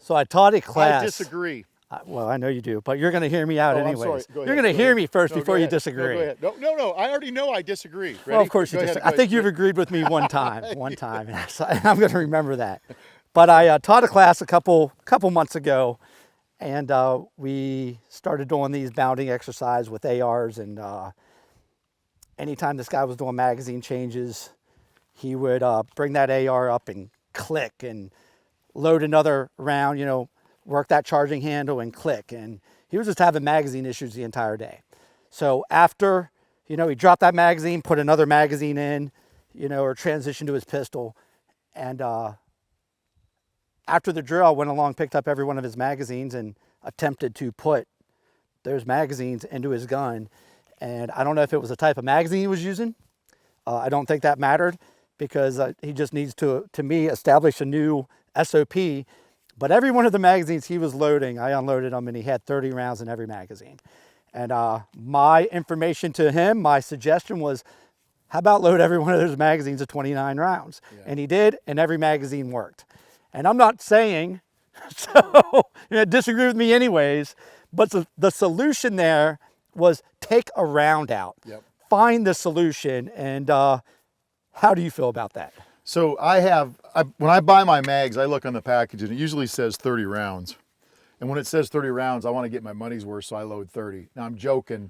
So I taught a class. I disagree. Well, I know you do, but you're going to hear me out Oh, anyways. I'm sorry. Go ahead. You're going to hear me first No, before go you ahead. disagree. No, go ahead. No. I already know I disagree. Ready? Well, of course you disagree. I think you've agreed with me one time. I'm going to remember that. But I taught a class a couple months ago, and we started doing these bounding exercise with ARs. And anytime this guy was doing magazine changes, he would bring that AR up and click and load another round, work that charging handle and click. And he was just having magazine issues the entire day. So after, he dropped that magazine, put another magazine in, or transitioned to his pistol. And after the drill, I went along, picked up every one of his magazines and attempted to put those magazines into his gun. And I don't know if it was the type of magazine he was using. I don't think that mattered, because he just needs to me, establish a new SOP. But every one of the magazines he was loading, I unloaded them, and he had 30 rounds in every magazine. And my information to him, my suggestion was, how about load every one of those magazines at 29 rounds? Yeah. And he did, and every magazine worked. And I'm not saying, so disagree with me anyways, but the solution there was take a round out. Yep. Find the solution. And how do you feel about that? So when I buy my mags, I look on the package and it usually says 30 rounds. And when it says 30 rounds, I want to get my money's worth, so I load 30. Now I'm joking,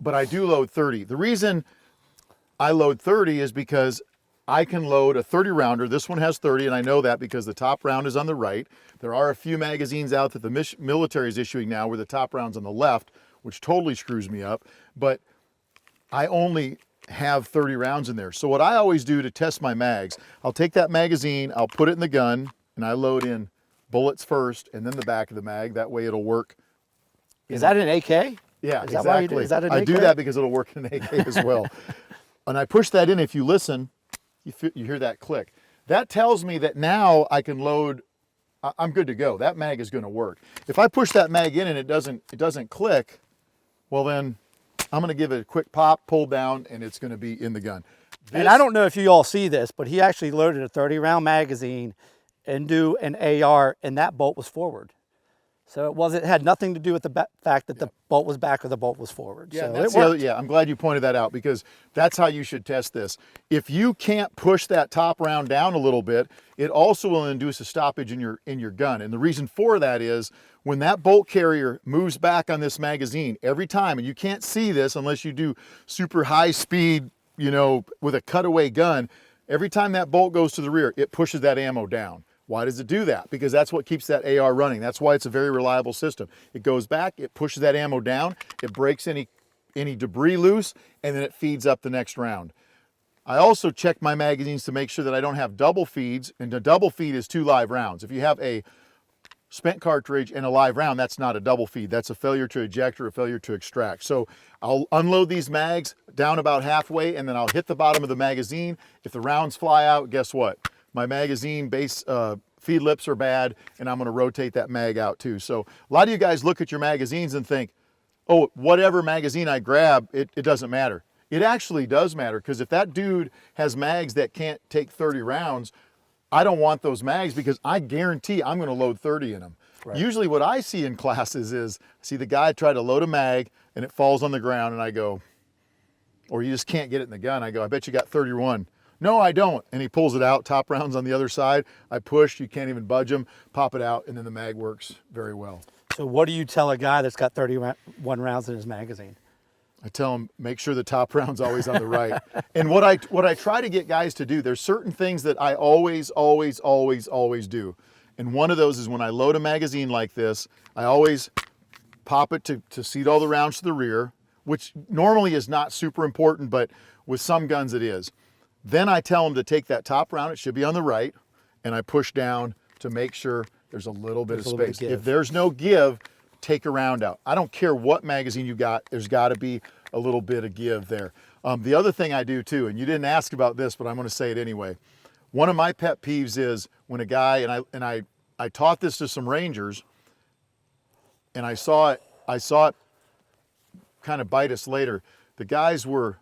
but I do load 30. The reason I load 30 is because I can load a 30 rounder. This one has 30, and I know that because the top round is on the right. There are a few magazines out that the military is issuing now where the top round's on the left, which totally screws me up. But I only have 30 rounds in there. So what I always do to test my mags, I'll take that magazine, I'll put it in the gun, and I load in bullets first and then the back of the mag. That way it'll work. Is that an AK? Yeah, is exactly. Is that an I AK? do that because it'll work in an AK as well. And I push that in. If you listen, you hear that click. That tells me that now I can load. I'm good to go. That mag is going to work. If I push that mag in and it doesn't click, well then I'm going to give it a quick pop, pull down, and it's going to be in the gun. And I don't know if you all see this, but he actually loaded a 30-round magazine into an AR, and that bolt was forward. So it had nothing to do with the fact that the bolt was back or the bolt was forward. Yeah, so I'm glad you pointed that out, because that's how you should test this. If you can't push that top round down a little bit, it also will induce a stoppage in your gun. And the reason for that is when that bolt carrier moves back on this magazine every time, and you can't see this unless you do super high speed, with a cutaway gun, every time that bolt goes to the rear, it pushes that ammo down. Why does it do that? Because that's what keeps that AR running. That's why it's a very reliable system. It goes back, it pushes that ammo down, it breaks any debris loose, and then it feeds up the next round. I also check my magazines to make sure that I don't have double feeds, and a double feed is 2 live rounds. If you have a spent cartridge and a live round, that's not a double feed. That's a failure to eject or a failure to extract. So I'll unload these mags down about halfway, and then I'll hit the bottom of the magazine. If the rounds fly out, guess what? My magazine base feed lips are bad, and I'm going to rotate that mag out too. So a lot of you guys look at your magazines and think, oh, whatever magazine I grab, it doesn't matter. It actually does matter, because if that dude has mags that can't take 30 rounds, I don't want those mags, because I guarantee I'm going to load 30 in them. Right. Usually what I see in classes is, I see the guy try to load a mag and it falls on the ground, and I go, or you just can't get it in the gun. I go, I bet you got 31. No, I don't. And he pulls it out, top rounds on the other side. I push, you can't even budge them, pop it out, and then the mag works very well. So what do you tell a guy that's got 31 rounds in his magazine? I tell him, make sure the top round's always on the right. And what I try to get guys to do, there's certain things that I always do. And one of those is when I load a magazine like this, I always pop it to seat all the rounds to the rear, which normally is not super important, but with some guns it is. Then I tell them to take that top round, it should be on the right, and I push down to make sure there's a little bit of space. If there's no give, take a round out. I don't care what magazine you got, there's got to be a little bit of give there. The other thing I do too, and you didn't ask about this, but I'm going to say it anyway. One of my pet peeves is when a guy, and I taught this to some Rangers, and I saw it kind of bite us later. The guys were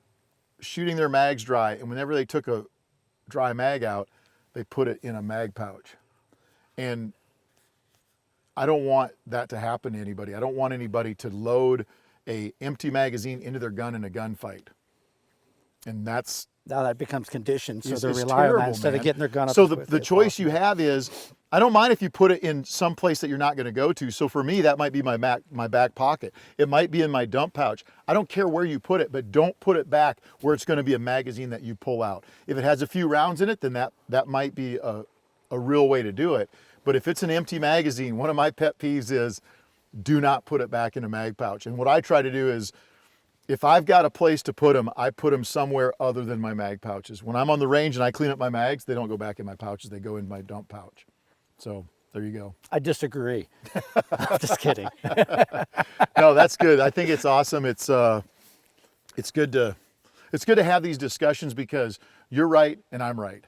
shooting their mags dry, and whenever they took a dry mag out, they put it in a mag pouch. And I don't want that to happen to anybody. I don't want anybody to load a empty magazine into their gun in a gunfight. And that's Now that becomes conditioned, so it's they're relying on that terrible, instead man. of getting their gun up So as the quickly as choice possible. you have is, I don't mind if you put it in some place that you're not going to go to. So for me, that might be my back pocket. It might be in my dump pouch. I don't care where you put it, but don't put it back where it's going to be a magazine that you pull out. If it has a few rounds in it, then that might be a real way to do it. But if it's an empty magazine, one of my pet peeves is do not put it back in a mag pouch. And what I try to do is, if I've got a place to put them, I put them somewhere other than my mag pouches. When I'm on the range and I clean up my mags, they don't go back in my pouches. They go in my dump pouch. So there you go. I disagree. I'm just kidding. No, that's good. I think it's awesome. It's good to have these discussions because you're right and I'm right.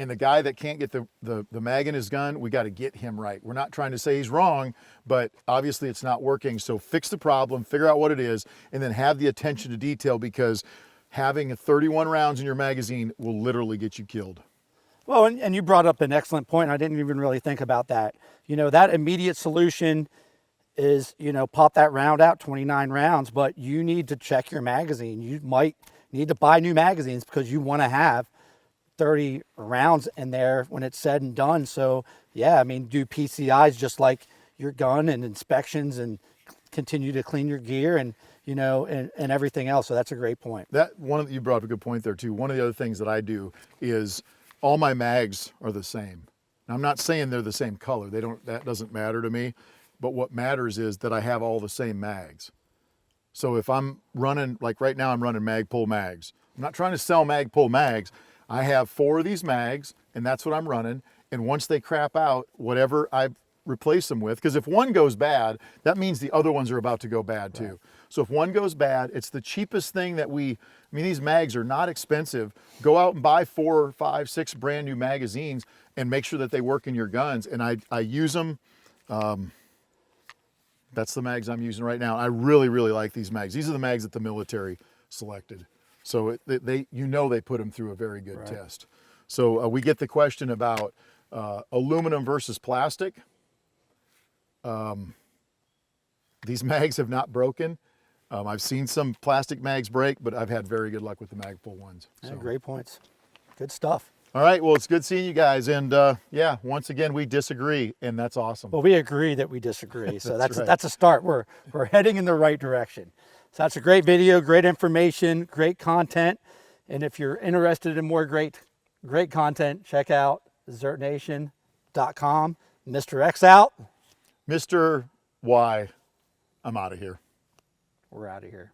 And the guy that can't get the mag in his gun, we got to get him right. We're not trying to say he's wrong, but obviously it's not working. So fix the problem, figure out what it is, and then have the attention to detail, because having 31 rounds in your magazine will literally get you killed. Well, and you brought up an excellent point. I didn't even really think about that. You know, that immediate solution is, you know, pop that round out, 29 rounds, but you need to check your magazine. You might need to buy new magazines because you want to have 30 rounds in there when it's said and done. So yeah, I mean, do PCIs just like your gun, and inspections, and continue to clean your gear, and you know, and everything else. So that's a great point. You brought up a good point there too. One of the other things that I do is all my mags are the same. Now, I'm not saying they're the same color. That doesn't matter to me. But what matters is that I have all the same mags. So if I'm running, like right now I'm running Magpul mags. I'm not trying to sell Magpul mags. I have 4 of these mags, and that's what I'm running. And once they crap out, whatever I replace them with, because if one goes bad, that means the other ones are about to go bad too. Right. So if one goes bad, it's the cheapest thing that these mags are not expensive. Go out and buy 4, 5, 6 brand new magazines and make sure that they work in your guns. And I use them. That's the mags I'm using right now. I really, really like these mags. These are the mags that the military selected. So they put them through a very good test. So we get the question about aluminum versus plastic. These mags have not broken. I've seen some plastic mags break, but I've had very good luck with the Magpul ones. So. Yeah, great points. Good stuff. All right, well, it's good seeing you guys. And yeah, once again, we disagree, and that's awesome. Well, we agree that we disagree. So That's right. that's a start. We're heading in the right direction. So that's a great video, great information, great content. And if you're interested in more great content, check out ZERTNation.com. Mr. X out. Mr. Y, I'm out of here. We're out of here.